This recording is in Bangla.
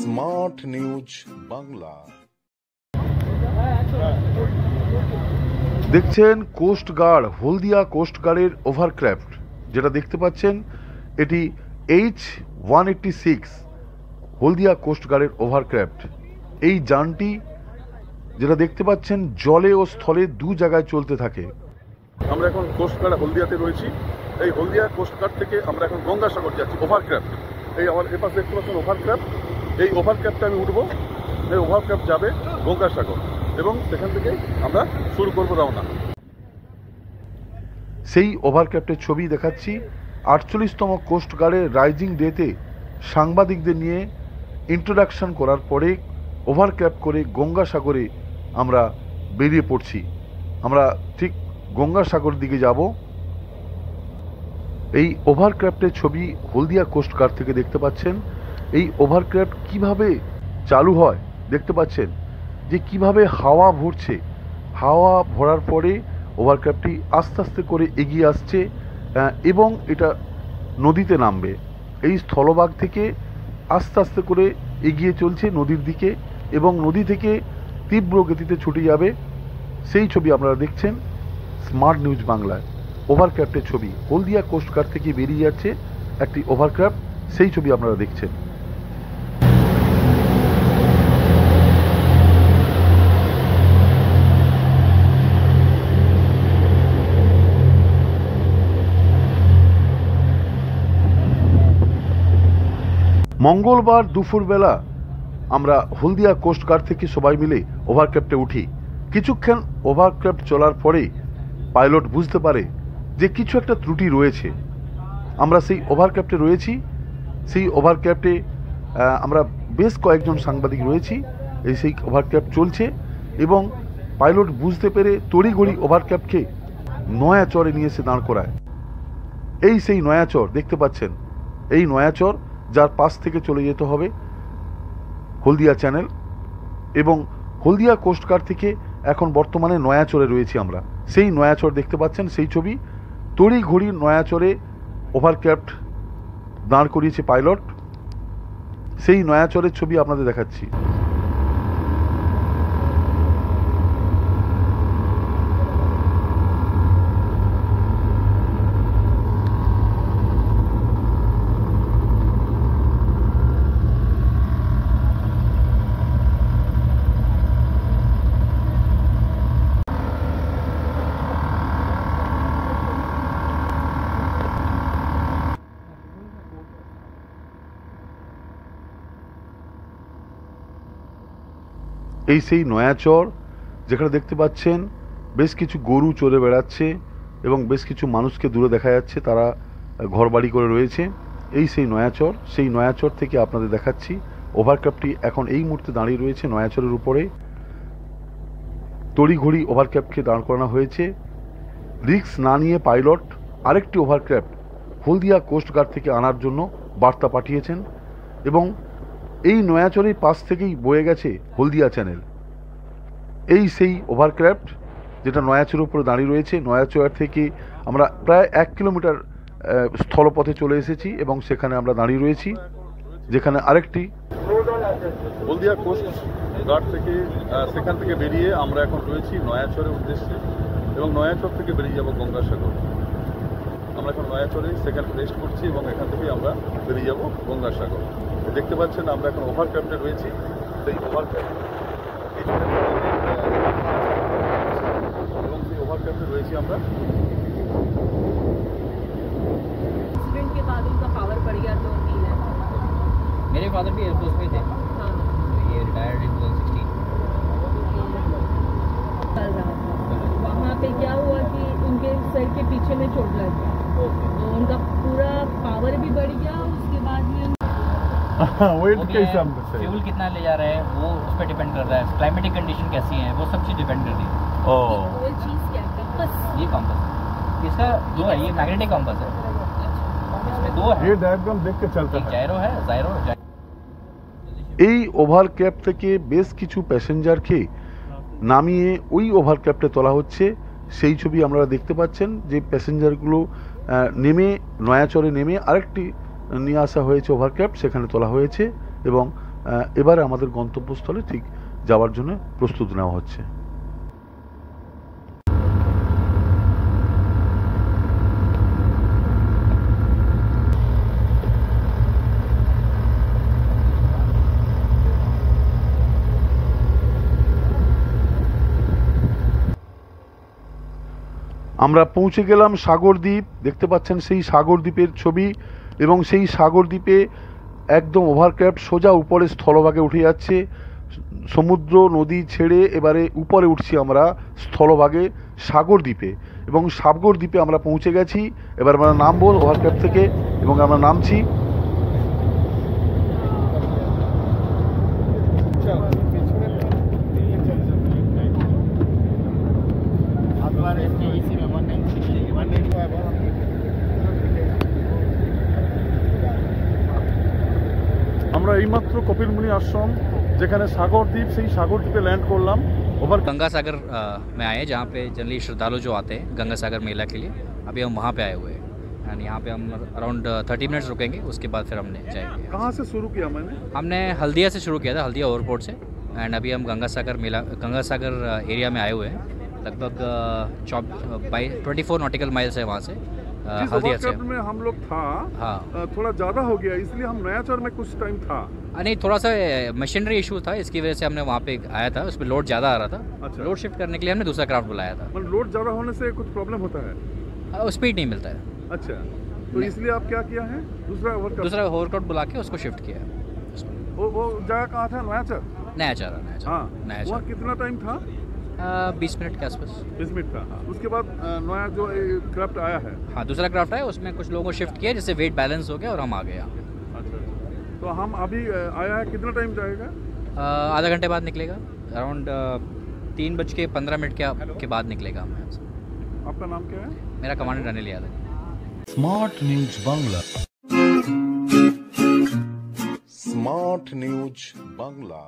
Smart news Bangla. দেখছেন কোস্টগার্ড, হলদিয়া কোস্টগার্ডের ওভারক্রাফট যেটা দেখতে পাচ্ছেন, এটি H-186 হলদিয়া কোস্টগার্ডের ওভারক্রাফট। এই যানটি যেটা দেখতে পাচ্ছেন জলে ও স্থলে দু জায়গায় চলতে থাকে। আমরা এখন কোস্টগার্ড হলদিয়াতে রয়েছি। এই হলদিয়া কোস্টগার্ড থেকে আমরা এখন গঙ্গাসাগর যাচ্ছি ওভারক্রাফট। এই আমার এপাশে দেখতে পাচ্ছেন ওভারক্রাফট। এই ওভারক্রাফটে আমি উঠবো। এই ওভারক্রাফট যাবে গঙ্গাসাগর এবং সেখান থেকে আমরা শুরু করবো রওনা। সেই ওভারক্রাফটের ছবি দেখাচ্ছি। 48তম কোস্টগার্ডের রাইজিং ডেতে সাংবাদিকদের নিয়ে ইন্ট্রোডাকশন করার পরে ওভারক্রাফট করে গঙ্গাসাগরে আমরা বেরিয়ে পড়ছি। আমরা ঠিক গঙ্গাসাগর দিকে যাব। এই ওভারক্রাফটের ছবি হলদিয়া কোস্টগার্ড থেকে দেখতে পাচ্ছেন। এই ওভারক্রাফট কিভাবে চালু হয় দেখতে পাচ্ছেন, যে কিভাবে হাওয়া ভরছে। হাওয়া ভরার পরে ওভারক্রাফটটি আস্তে আস্তে করে এগিয়ে আসছে এবং এটা নদীতে নামবে। এই স্থলভাগ থেকে আস্তে আস্তে করে এগিয়ে চলছে নদীর দিকে এবং নদী থেকে তীব্র গতিতে ছুটে যাবে। সেই ছবি আপনারা দেখছেন স্মার্ট নিউজ বাংলায়। ওভারক্রাফটের ছবি হলদিয়া কোস্টগার্ড থেকে বেরিয়ে যাচ্ছে একটি ওভারক্রাফট, সেই ছবি আপনারা দেখছেন। মঙ্গলবার দুপুরবেলা আমরা হলদিয়া কোস্টগার্ড থেকে সবাই মিলে ওভারক্রাফটে উঠি। কিছুক্ষণ ওভারক্রাফট চলার পরে পাইলট বুঝতে পারে যে কিছু একটা ত্রুটি রয়েছে। আমরা সেই ওভারক্রাফটে রয়েছি। সেই ওভারক্রাফটে আমরা বেশ কয়েকজন সাংবাদিক রয়েছি। সেই ওভারক্রাফট চলছে এবং পাইলট বুঝতে পেরে তড়িঘড়ি ওভারক্রাফটকে নয়াচরে নিয়ে এসে দাঁড় করায়। এই সেই নয়াচর দেখতে পাচ্ছেন, এই নয়াচর যার পাশ থেকে চলে যেতে হবে হলদিয়া চ্যানেল এবং হলদিয়া কোস্টগার্ড থেকে এখন বর্তমানে নয়াচরে রয়েছি আমরা। সেই নয়াচর দেখতে পাচ্ছেন, সেই ছবি তড়িঘড়ি নয়াচরে ওভারক্রাফট দাঁড় করিয়েছে পাইলট। সেই নয়াচরের ছবি আপনাদের দেখাচ্ছি। এই সেই নয়াচর যেখানে দেখতে পাচ্ছেন বেশ কিছু গরু চড়ে বেড়াচ্ছে এবং বেশ কিছু মানুষকে দূরে দেখা যাচ্ছে, তারা ঘরবাড়ি করে রয়েছে। এই সেই নয়াচর। সেই নয়াচর থেকে আপনাদের দেখাচ্ছি ওভারক্রাফটটি এখন এই মুহূর্তে দাঁড়িয়ে রয়েছে নয়াচরের উপরে। তড়িঘড়ি ওভারক্রাফটকে দাঁড় করানো হয়েছে। রিস্ক না নিয়ে পাইলট আরেকটি ওভারক্রাফট হলদিয়া কোস্টগার্ড থেকে আনার জন্য বার্তা পাঠিয়েছেন এবং এই নয়াচরের পাশ থেকেই বয়ে গেছে হলদিয়া চ্যানেল। এই সেই ওভারক্রাফট যেটা নয়াচরের উপরে দাঁড়িয়ে রয়েছে। নয়াচর থেকে আমরা প্রায় 1 কিলোমিটার স্থলপথে চলে এসেছি এবং সেখানে আমরা দাঁড়িয়ে রয়েছি, যেখানে আরেকটি হলদিয়া কোস্টগার্ড থেকে সেখান থেকে বেরিয়ে আমরা এখন রয়েছি নয়াচরের উদ্দেশ্যে এবং নয়াচর থেকে বেরিয়ে যাব গঙ্গাসাগর। আমরা এখন নয়াচরে সেখানে রেস্ট করছি এবং এখান থেকে আমরা বেরিয়ে যাব গঙ্গাসাগর। দেখতে পাচ্ছেন আমরা এখন ওভারক্রাফটে রয়েছি। সেই ওভারক্রাফট এবং সেই ওভারক্রাফটে রয়েছি আমরা। एक्सीडेंट के बाद उनका पावर बढ़ गया तो फील है। मेरे फादर भी एयरफोर्स में थे। हाँ, ये रिटायर्ड इन 2016। चल रहा था। वहाँ पे क्या हुआ कि उनके सर के पीछे में चोट लग गया, तो उनका पूरा पावर भी बढ़ गया। उसके बाद में वेट कैसे हम करते हैं, फ्यूल कितना ले जा रहे हैं वो उस पर डिपेंड कर रहा है। क्लाइमेटिक कंडीशन कैसी है वो सब चीज़ डिपेंड कर रही है। वो चीज़ क्या है, कंपास। ये कॉम्पस इसका दो है, ये मैग्नेटिक कॉम्पस है। इसमें दो है, ये डायग्राम देख के चलता एक है। जायरो है, जायरो। এই ওভারক্রাফট থেকে বেশ কিছু প্যাসেঞ্জারকে নামিয়ে ওই ওভারক্রাফটে তোলা হচ্ছে। সেই ছবি আপনারা দেখতে পাচ্ছেন যে প্যাসেঞ্জারগুলো নেমে নয়াচরে নেমে আরেকটি নিয়ে আসা হয়েছে ওভারক্রাফট, সেখানে তোলা হয়েছে এবং এবারে আমাদের গন্তব্যস্থলে ঠিক যাওয়ার জন্য প্রস্তুত নেওয়া হচ্ছে। আমরা পৌঁছে গেলাম সাগরদ্বীপ। দেখতে পাচ্ছেন সেই সাগরদ্বীপের ছবি, এবং সেই সাগরদ্বীপে একদম ওভারক্রাফট সোজা উপরে স্থলভাগে উঠে যাচ্ছে। সমুদ্র নদী ছেড়ে এবারে উপরে উঠছি আমরা স্থলভাগে সাগরদ্বীপে, এবং সাগরদ্বীপে আমরা পৌঁছে গেছি। এবার আমরা নামবো ওভারক্রাফট থেকে, এবং আমরা নামছি। আমরা এইমাত্র কপিলমুনি আশ্রম যেখানে সাগরদ্বীপ, সেই সাগরদ্বীপে ল্যান্ড করলাম। ওভার गंगा सागर में आए, जहाँ पे जनरली श्रद्धालु जो आते हैं गंगा सागर मेला के लिए, अभी हम वहाँ पे आए हुए हैं। एंड यहाँ पे हम अराउंड 30 मिनट्स रुकेंगे, उसके बाद फिर हमने जाएंगे। कहाँ से शुरू किया मैंने? हमने हल्दिया से शुरू किया था, हल्दिया एयरपोर्ट से। एंड अभी हम गंगा सागर एरिया में आए हुए हैं। लगभग 24 नॉटिकल माइल्स है वहाँ से, जिस हल्दिया से। ओवरक्राफ्ट में हम लोग था, हाँ थोड़ा ज़्यादा हो गया, इसलिए हम नयाचौर में कुछ टाइम था। नहीं, थोड़ा सा मशीनरी इशू था, इसकी वजह से हमने वहाँ पे आया था। उसमें लोड ज़्यादा आ रहा था। अच्छा। लोड शिफ्ट करने के लिए हमने दूसरा क्राफ्ट बुलाया था। मतलब लोड ज़्यादा होने से कुछ प्रॉब्लम होता है? स्पीड नहीं मिलता है। अच्छा, तो इसलिए आप क्या किया है? दूसरा ओवरक्राफ्ट, दूसरा ओवरकोट बुला के उसको शिफ्ट किया। वो जगह कहाँ था? नयाचौर। नया चारा हाँ, नया वहाँ कितना टाइम था? 20 मिनट के आसपास। 20 मिनट था। उसके बाद नया जो क्राफ्ट आया है। हाँ, दूसरा क्राफ्ट आया, उसमें कुछ लोगों को शिफ्ट किया, जिससे वेट बैलेंस हो गया और हम आ गए यहाँ। अच्छा, तो हम अभी आया है, कितना टाइम जाएगा? आधा घंटे बाद निकलेगा, अराउंड 3:15 के बाद निकलेगा हम यहाँ से। आपका नाम क्या है? मेरा commandant Anil Yadav. Smart news Bangla. Smart news Bangla.